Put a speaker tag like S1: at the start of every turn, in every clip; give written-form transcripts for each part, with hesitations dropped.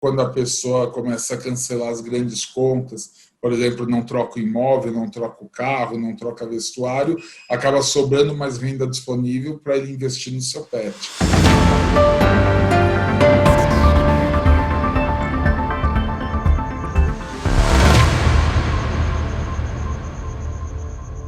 S1: quando a pessoa começa a cancelar as grandes contas, por exemplo, não troca o imóvel, não troca o carro, não troca vestuário, acaba sobrando mais renda disponível para ele investir no seu pet.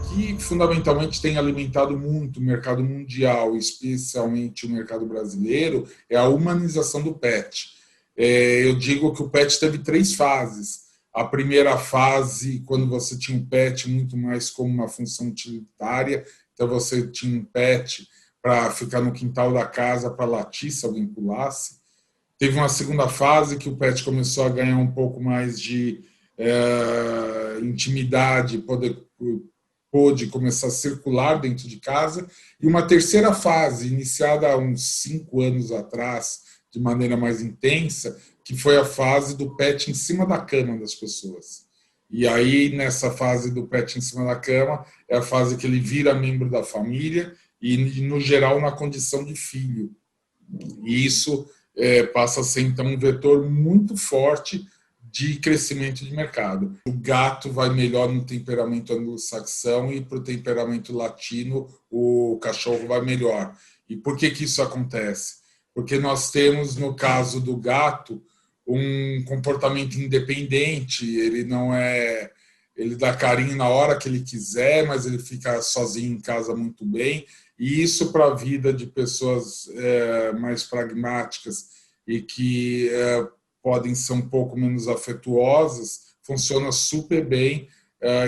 S1: Que fundamentalmente tem alimentado muito o mercado mundial, especialmente o mercado brasileiro, é a humanização do pet. Eu digo que o pet teve 3 fases. A primeira fase, quando você tinha um pet muito mais como uma função utilitária, então você tinha um pet para ficar no quintal da casa para latir se alguém pulasse. Teve uma segunda fase que o pet começou a ganhar um pouco mais de intimidade, pôde começar a circular dentro de casa, e uma terceira fase, iniciada há uns 5 anos atrás, de maneira mais intensa, que foi a fase do pet em cima da cama das pessoas. E aí, nessa fase do pet em cima da cama, é a fase que ele vira membro da família e, no geral, na condição de filho. E isso passa a ser, então, um vetor muito forte de crescimento de mercado. O gato vai melhor no temperamento anglo-saxão e para o temperamento latino o cachorro vai melhor. E por que isso acontece? Porque nós temos, no caso do gato, um comportamento independente, ele não é... Ele dá carinho na hora que ele quiser, mas ele fica sozinho em casa muito bem. E isso, para a vida de pessoas mais pragmáticas e que podem ser um pouco menos afetuosas, funciona super bem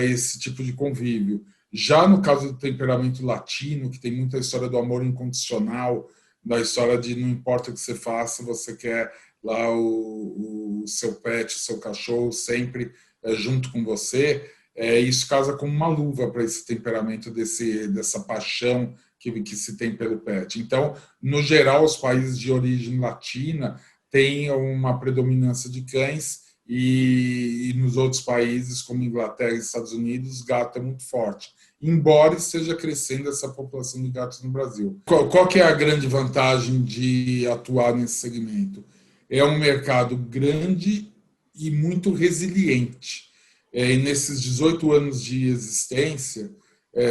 S1: esse tipo de convívio. Já no caso do temperamento latino, que tem muita história do amor incondicional, da história de não importa o que você faça, você quer lá o seu pet, o seu cachorro sempre junto com você, isso casa como uma luva para esse temperamento, dessa paixão que se tem pelo pet. Então, no geral, os países de origem latina têm uma predominância de cães e nos outros países, como Inglaterra e Estados Unidos, gato é muito forte, embora esteja crescendo essa população de gatos no Brasil. Qual que é a grande vantagem de atuar nesse segmento? É um mercado grande e muito resiliente. E nesses 18 anos de existência,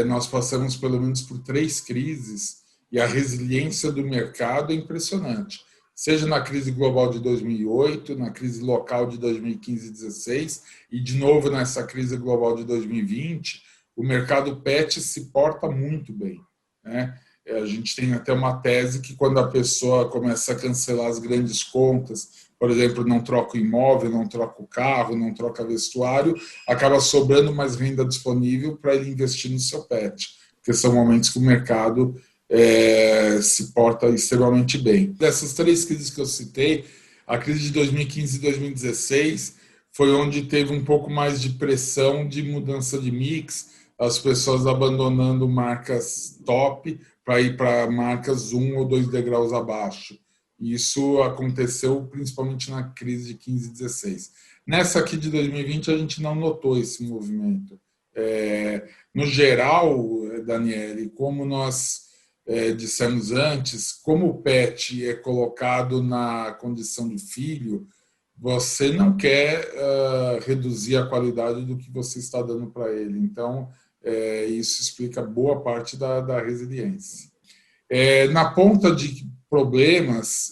S1: nós passamos pelo menos por 3 crises e a resiliência do mercado é impressionante. Seja na crise global de 2008, na crise local de 2015 e 2016 e, de novo, nessa crise global de 2020, o mercado pet se porta muito bem, né? A gente tem até uma tese que quando a pessoa começa a cancelar as grandes contas, por exemplo, não troca o imóvel, não troca o carro, não troca vestuário, acaba sobrando mais renda disponível para ele investir no seu pet, porque são momentos que o mercado se porta extremamente bem. Dessas 3 crises que eu citei, a crise de 2015 e 2016 foi onde teve um pouco mais de pressão de mudança de mix, as pessoas abandonando marcas top para ir para marcas 1 ou 2 degraus abaixo. Isso aconteceu principalmente na crise de 15 e 16. Nessa aqui de 2020, a gente não notou esse movimento. No geral, Daniele, como nós dissemos antes, como o pet é colocado na condição de filho, você não quer reduzir a qualidade do que você está dando para ele. Então, isso explica boa parte da resiliência. Na ponta de problemas,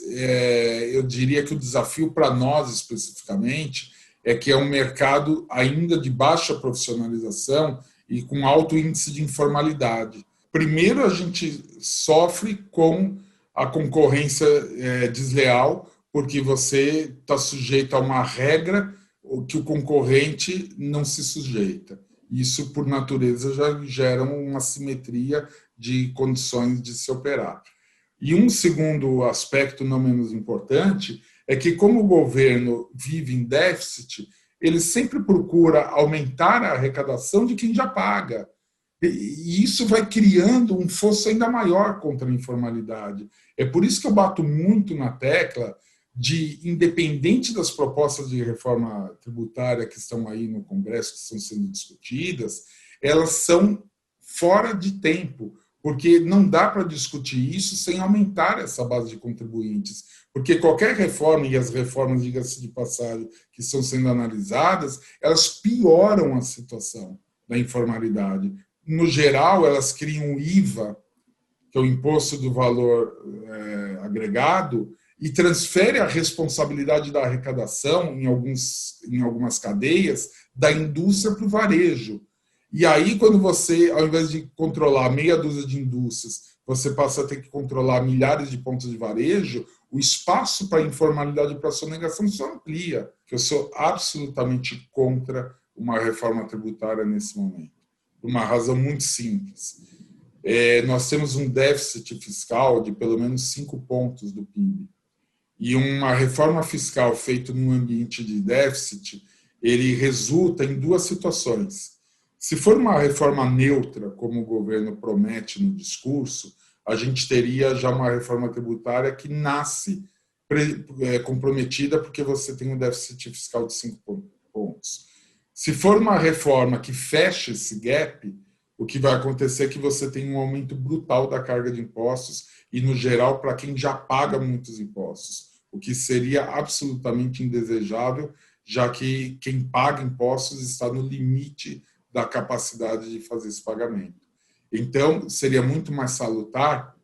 S1: eu diria que o desafio para nós especificamente é que é um mercado ainda de baixa profissionalização e com alto índice de informalidade. Primeiro, a gente sofre com a concorrência desleal, porque você está sujeito a uma regra que o concorrente não se sujeita. Isso, por natureza, já gera uma assimetria de condições de se operar. E um segundo aspecto não menos importante é que, como o governo vive em déficit, ele sempre procura aumentar a arrecadação de quem já paga. E isso vai criando um fosso ainda maior contra a informalidade. É por isso que eu bato muito na tecla de, independente das propostas de reforma tributária que estão aí no Congresso, que estão sendo discutidas, elas são fora de tempo. porque não dá para discutir isso sem aumentar essa base de contribuintes, porque qualquer reforma, e as reformas, diga-se de passagem, que estão sendo analisadas, elas pioram a situação da informalidade. No geral, elas criam o IVA, que é o Imposto do Valor Agregado, e transfere a responsabilidade da arrecadação em algumas cadeias da indústria para o varejo. E aí, quando você, ao invés de controlar meia dúzia de indústrias, você passa a ter que controlar milhares de pontos de varejo, o espaço para a informalidade e para a sonegação só amplia, que eu sou absolutamente contra uma reforma tributária nesse momento, por uma razão muito simples. Nós temos um déficit fiscal de pelo menos 5 pontos do PIB. E uma reforma fiscal feita num ambiente de déficit, ele resulta em duas situações. Se for uma reforma neutra, como o governo promete no discurso, a gente teria já uma reforma tributária que nasce comprometida porque você tem um déficit fiscal de 5 pontos. Se for uma reforma que fecha esse gap, o que vai acontecer é que você tem um aumento brutal da carga de impostos e, no geral, para quem já paga muitos impostos, o que seria absolutamente indesejável, já que quem paga impostos está no limite da capacidade de fazer esse pagamento. Então, seria muito mais salutar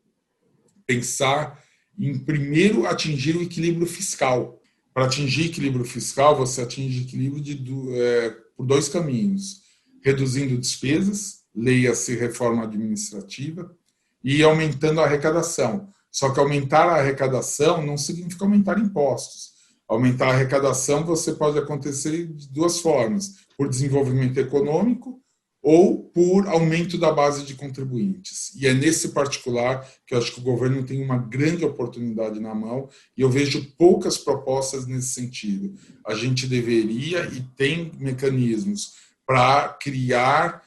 S1: pensar em, primeiro, atingir o equilíbrio fiscal. Para atingir equilíbrio fiscal, você atinge equilíbrio por 2 caminhos: reduzindo despesas, leia-se reforma administrativa, e aumentando a arrecadação. Só que aumentar a arrecadação não significa aumentar impostos. Aumentar a arrecadação você pode acontecer de 2 formas: por desenvolvimento econômico ou por aumento da base de contribuintes. E é nesse particular que eu acho que o governo tem uma grande oportunidade na mão, e eu vejo poucas propostas nesse sentido. A gente deveria e tem mecanismos para criar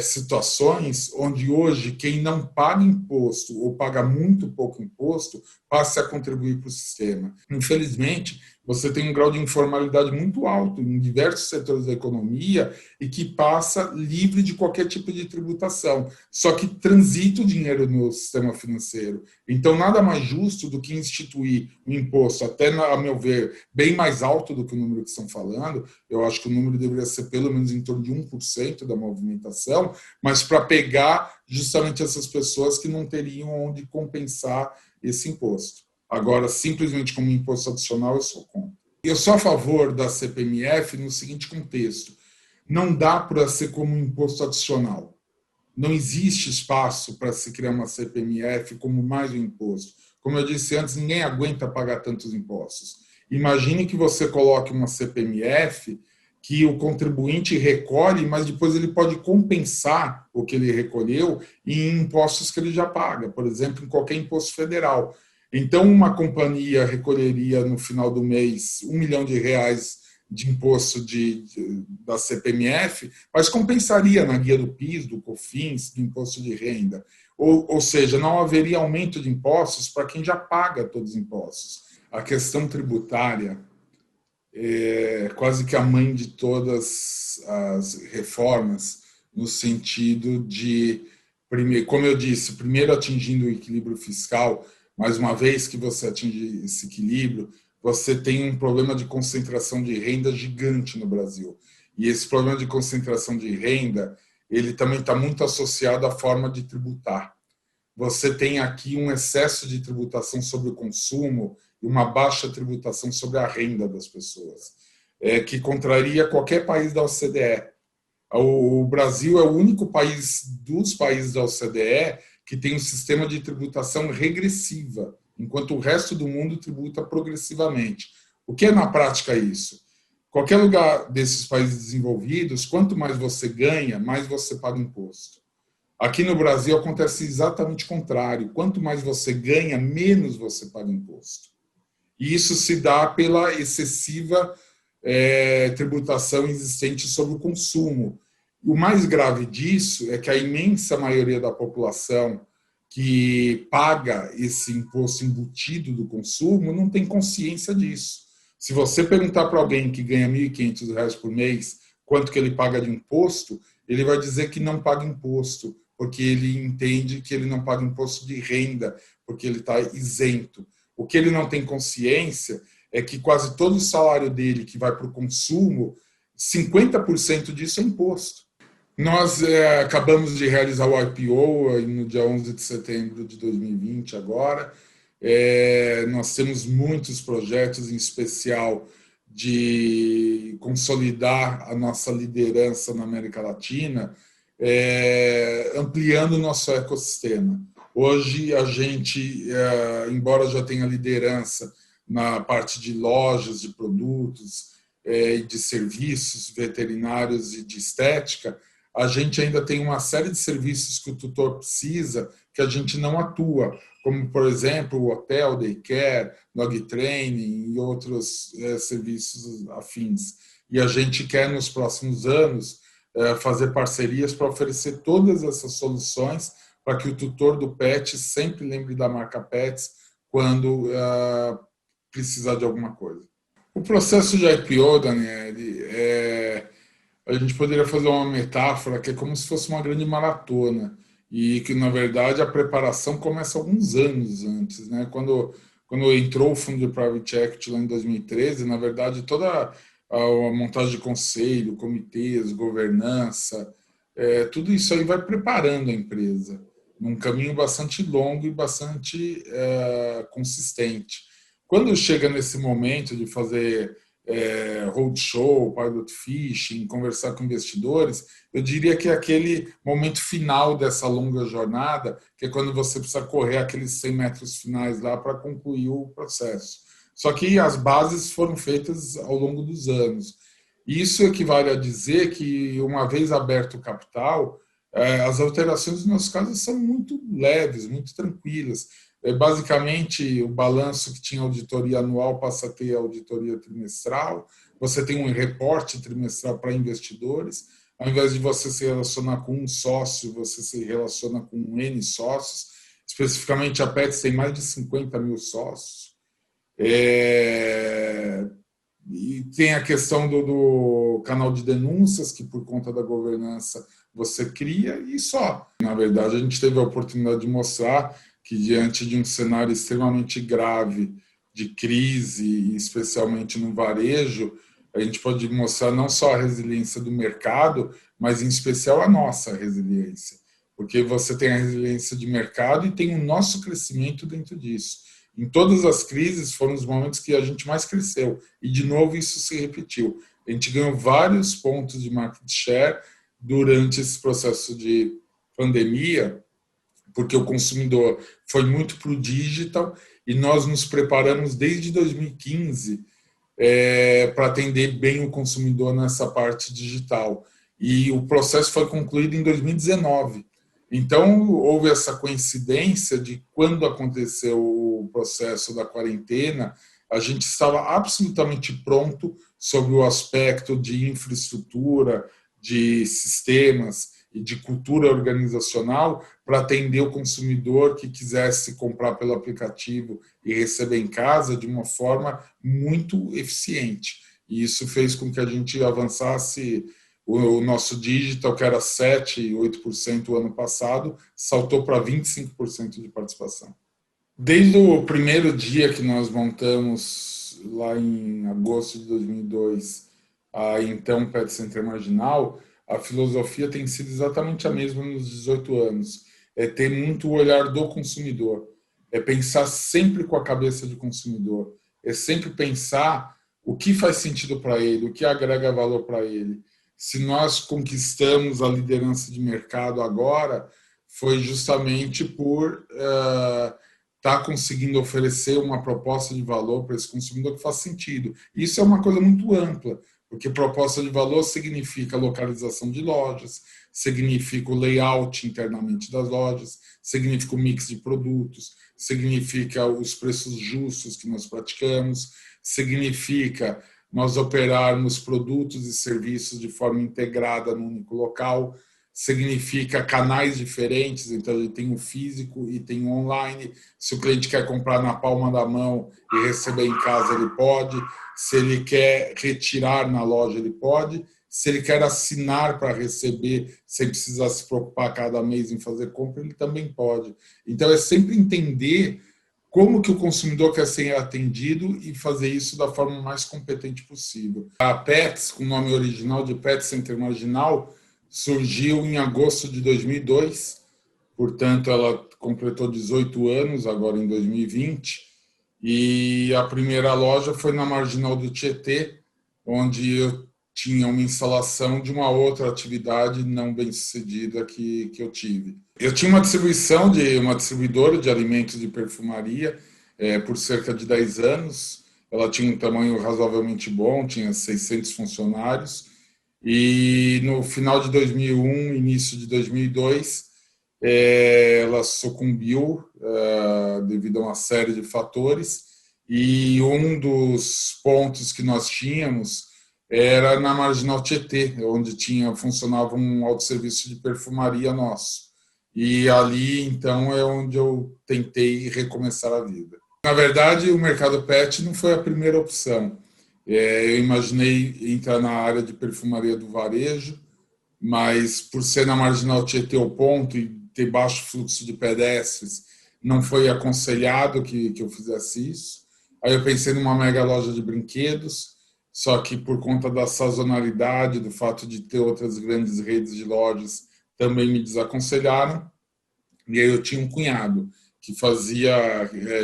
S1: situações onde hoje quem não paga imposto ou paga muito pouco imposto passe a contribuir para o sistema. Infelizmente, você tem um grau de informalidade muito alto em diversos setores da economia e que passa livre de qualquer tipo de tributação, só que transita o dinheiro no sistema financeiro. Então, nada mais justo do que instituir um imposto, até, a meu ver, bem mais alto do que o número que estão falando. Eu acho que o número deveria ser pelo menos em torno de 1% da movimentação, mas para pegar justamente essas pessoas que não teriam onde compensar esse imposto. Agora, simplesmente como imposto adicional, eu sou contra. Eu sou a favor da CPMF no seguinte contexto: não dá para ser como um imposto adicional. Não existe espaço para se criar uma CPMF como mais um imposto. Como eu disse antes, ninguém aguenta pagar tantos impostos. Imagine que você coloque uma CPMF que o contribuinte recolhe, mas depois ele pode compensar o que ele recolheu em impostos que ele já paga, por exemplo, em qualquer imposto federal. Então, uma companhia recolheria no final do mês R$1 milhão de imposto da CPMF, mas compensaria na guia do PIS, do COFINS, do imposto de renda. Ou seja, não haveria aumento de impostos para quem já paga todos os impostos. A questão tributária é quase que a mãe de todas as reformas, no sentido de, como eu disse, primeiro atingindo o equilíbrio fiscal. Mais uma vez que você atinge esse equilíbrio, você tem um problema de concentração de renda gigante no Brasil. E esse problema de concentração de renda, ele também está muito associado à forma de tributar. Você tem aqui um excesso de tributação sobre o consumo e uma baixa tributação sobre a renda das pessoas, que contraria qualquer país da OCDE. O Brasil é o único país dos países da OCDE que tem um sistema de tributação regressiva, enquanto o resto do mundo tributa progressivamente. O que é na prática isso? Qualquer lugar desses países desenvolvidos, quanto mais você ganha, mais você paga imposto. Aqui no Brasil acontece exatamente o contrário. Quanto mais você ganha, menos você paga imposto. E isso se dá pela excessiva tributação existente sobre o consumo. O mais grave disso é que a imensa maioria da população que paga esse imposto embutido do consumo não tem consciência disso. Se você perguntar para alguém que ganha R$ 1.500 por mês quanto que ele paga de imposto, ele vai dizer que não paga imposto, porque ele entende que ele não paga imposto de renda, porque ele está isento. O que ele não tem consciência é que quase todo o salário dele que vai para o consumo, 50% disso é imposto. Nós acabamos de realizar o IPO no dia 11 de setembro de 2020 agora. Nós temos muitos projetos, em especial de consolidar a nossa liderança na América Latina, ampliando o nosso ecossistema. Hoje, a gente, embora já tenha liderança na parte de lojas, de produtos e de serviços veterinários e de estética, a gente ainda tem uma série de serviços que o tutor precisa que a gente não atua, como, por exemplo, o hotel, daycare, dog training e outros serviços afins. E a gente quer, nos próximos anos, fazer parcerias para oferecer todas essas soluções para que o tutor do pet sempre lembre da marca Pets quando precisar de alguma coisa. O processo de IPO, Daniele, a gente poderia fazer uma metáfora que é como se fosse uma grande maratona e que, na verdade, a preparação começa alguns anos antes, né? Quando entrou o fundo de Private Equity lá em 2013, na verdade, toda a montagem de conselho, comitês, governança, tudo isso aí vai preparando a empresa num caminho bastante longo e bastante consistente. Quando chega nesse momento de fazer roadshow, pilot fishing, conversar com investidores, eu diria que é aquele momento final dessa longa jornada, que é quando você precisa correr aqueles 100 metros finais lá para concluir o processo. Só que as bases foram feitas ao longo dos anos. Isso equivale a dizer que, uma vez aberto o capital, as alterações, no nosso caso, são muito leves, muito tranquilas. Basicamente, o balanço que tinha auditoria anual passa a ter auditoria trimestral, você tem um reporte trimestral para investidores, ao invés de você se relacionar com um sócio, você se relaciona com N sócios, especificamente a Pets tem mais de 50 mil sócios, e tem a questão do canal de denúncias, que por conta da governança você cria, e só. Na verdade, a gente teve a oportunidade de mostrar que, diante de um cenário extremamente grave de crise, especialmente no varejo, a gente pode mostrar não só a resiliência do mercado, mas, em especial, a nossa resiliência. Porque você tem a resiliência de mercado e tem o nosso crescimento dentro disso. Em todas as crises, foram os momentos que a gente mais cresceu. E, de novo, isso se repetiu. A gente ganhou vários pontos de market share durante esse processo de pandemia, porque o consumidor foi muito para o digital e nós nos preparamos desde 2015 para atender bem o consumidor nessa parte digital. E o processo foi concluído em 2019. Então, houve essa coincidência de quando aconteceu o processo da quarentena, a gente estava absolutamente pronto sobre o aspecto de infraestrutura, de sistemas e de cultura organizacional para atender o consumidor que quisesse comprar pelo aplicativo e receber em casa de uma forma muito eficiente. E isso fez com que a gente avançasse. O nosso digital, que era 7%, 8% o ano passado, saltou para 25% de participação. Desde o primeiro dia que nós montamos, lá em agosto de 2002, a então Pet Center Marginal, a filosofia tem sido exatamente a mesma nos 18 anos. É ter muito o olhar do consumidor, é pensar sempre com a cabeça do consumidor, é sempre pensar o que faz sentido para ele, o que agrega valor para ele. Se nós conquistamos a liderança de mercado agora, foi justamente por estar conseguindo oferecer uma proposta de valor para esse consumidor que faz sentido. Isso é uma coisa muito ampla, porque proposta de valor significa localização de lojas, significa o layout internamente das lojas, significa o mix de produtos, significa os preços justos que nós praticamos, significa nós operarmos produtos e serviços de forma integrada num único local, significa canais diferentes, então ele tem o físico e tem o online. Se o cliente quer comprar na palma da mão e receber em casa, ele pode. Se ele quer retirar na loja, ele pode. se ele quer assinar para receber, sem precisar se preocupar cada mês em fazer compra, ele também pode. Então, é sempre entender como que o consumidor quer ser atendido e fazer isso da forma mais competente possível. A Pets, com o nome original de Pet Center Marginal, surgiu em agosto de 2002, portanto, ela completou 18 anos agora em 2020, e a primeira loja foi na Marginal do Tietê, onde eu tinha uma instalação de uma outra atividade não bem sucedida que eu tive. Eu tinha uma distribuidora de alimentos de perfumaria por cerca de 10 anos. Ela tinha um tamanho razoavelmente bom, tinha 600 funcionários. E no final de 2001, início de 2002, ela sucumbiu devido a uma série de fatores. E um dos pontos que nós tínhamos era na Marginal Tietê, onde funcionava um autosserviço de perfumaria nosso. E ali, então, é onde eu tentei recomeçar a vida. Na verdade, o mercado pet não foi a primeira opção. Eu imaginei entrar na área de perfumaria do varejo, mas por ser na Marginal Tietê o ponto e ter baixo fluxo de pedestres, não foi aconselhado que eu fizesse isso. Aí eu pensei numa mega loja de brinquedos, só que por conta da sazonalidade, do fato de ter outras grandes redes de lojas, também me desaconselharam. E aí eu tinha um cunhado que fazia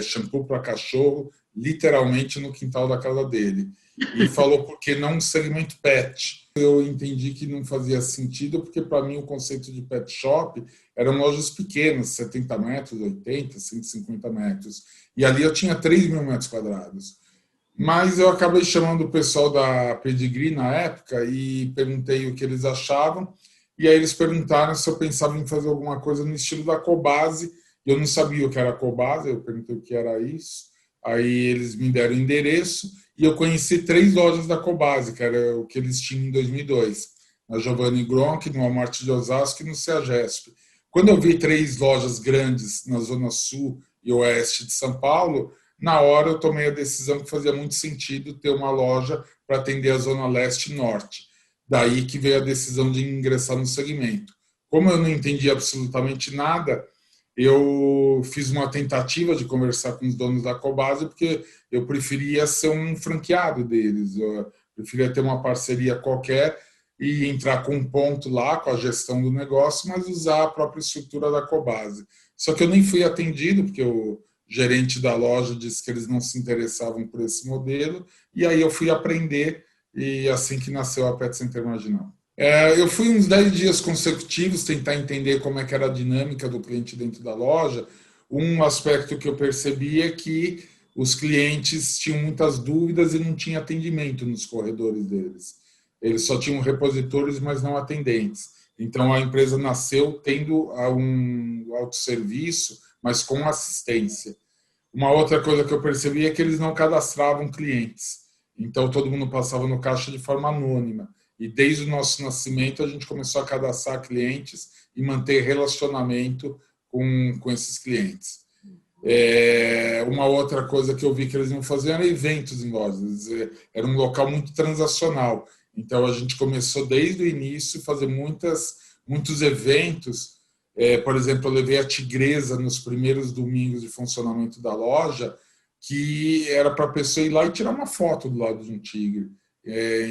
S1: shampoo para cachorro, literalmente no quintal da casa dele. E falou, por que não um segmento pet? Eu entendi que não fazia sentido, porque para mim o conceito de pet shop eram lojas pequenas, 70 metros, 80, 150 metros. E ali eu tinha 3 mil metros quadrados. Mas eu acabei chamando o pessoal da Pedigree na época e perguntei o que eles achavam. E aí eles perguntaram se eu pensava em fazer alguma coisa no estilo da Cobase. Eu não sabia o que era Cobase, eu perguntei o que era isso. Aí eles me deram o endereço e eu conheci 3 lojas da Cobase, que era o que eles tinham em 2002. Na Giovanni Gronchi, no Walmart de Osasco e no Ceagesp. Quando eu vi 3 lojas grandes na Zona Sul e Oeste de São Paulo, na hora eu tomei a decisão que fazia muito sentido ter uma loja para atender a Zona Leste e Norte. Daí que veio a decisão de ingressar no segmento. Como eu não entendi absolutamente nada, eu fiz uma tentativa de conversar com os donos da Cobase, porque eu preferia ser um franqueado deles, eu preferia ter uma parceria qualquer e entrar com um ponto lá, com a gestão do negócio, mas usar a própria estrutura da Cobase. Só que eu nem fui atendido, porque o gerente da loja disse que eles não se interessavam por esse modelo, e aí eu fui aprender, e assim que nasceu a Pet Center Marginal. Eu fui uns 10 dias consecutivos tentar entender como é que era a dinâmica do cliente dentro da loja. Um aspecto que eu percebi é que os clientes tinham muitas dúvidas e não tinha atendimento nos corredores deles. Eles só tinham repositores, mas não atendentes. Então, a empresa nasceu tendo um autosserviço, mas com assistência. Uma outra coisa que eu percebi é que eles não cadastravam clientes. Então, todo mundo passava no caixa de forma anônima. E desde o nosso nascimento, a gente começou a cadastrar clientes e manter relacionamento com esses clientes. Uma outra coisa que eu vi que eles não faziam era eventos em lojas. Era um local muito transacional. Então, a gente começou desde o início a fazer muitos eventos. Por exemplo, eu levei a Tigresa nos primeiros domingos de funcionamento da loja, que era para a pessoa ir lá e tirar uma foto do lado de um tigre.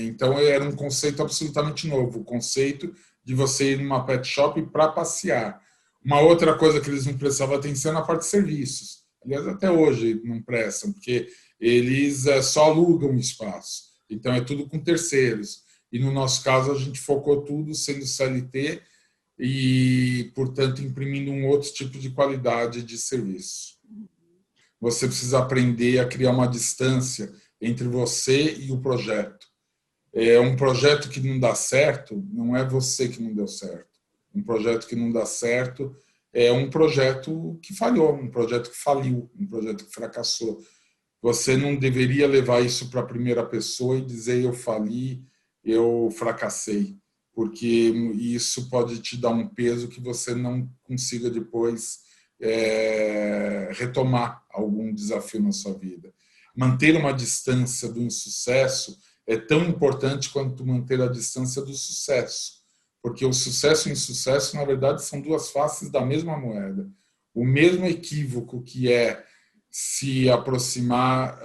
S1: Então, era um conceito absolutamente novo, o conceito de você ir numa pet shop para passear. Uma outra coisa que eles não prestavam atenção é na parte de serviços. Aliás, até hoje não prestam, porque eles só alugam o espaço. Então, é tudo com terceiros. E no nosso caso, a gente focou tudo sendo CLT e, portanto, imprimindo um outro tipo de qualidade de serviço. Você precisa aprender a criar uma distância entre você e o projeto. Um projeto que não dá certo, não é você que não deu certo. Um projeto que não dá certo é um projeto que falhou, um projeto que faliu, um projeto que fracassou. Você não deveria levar isso para a primeira pessoa e dizer eu fali, eu fracassei, porque isso pode te dar um peso que você não consiga depois retomar algum desafio na sua vida. Manter uma distância do insucesso é tão importante quanto manter a distância do sucesso, porque o sucesso e o insucesso, na verdade, são duas faces da mesma moeda. O mesmo equívoco que é se aproximar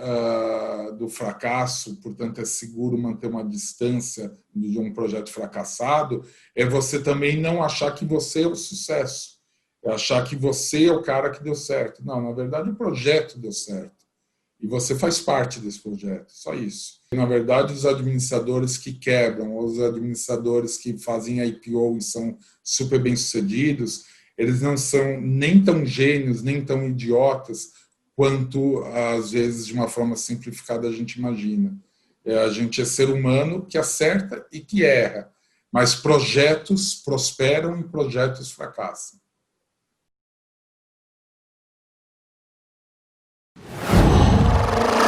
S1: do fracasso, portanto é seguro manter uma distância de um projeto fracassado, é você também não achar que você é o sucesso, é achar que você é o cara que deu certo. Não, na verdade o projeto deu certo. E você faz parte desse projeto, só isso. Na verdade, os administradores que quebram, os administradores que fazem IPO e são super bem-sucedidos, eles não são nem tão gênios, nem tão idiotas, quanto, às vezes, de uma forma simplificada, a gente imagina. A gente é ser humano que acerta e que erra, mas projetos prosperam e projetos fracassam.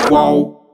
S2: Qual?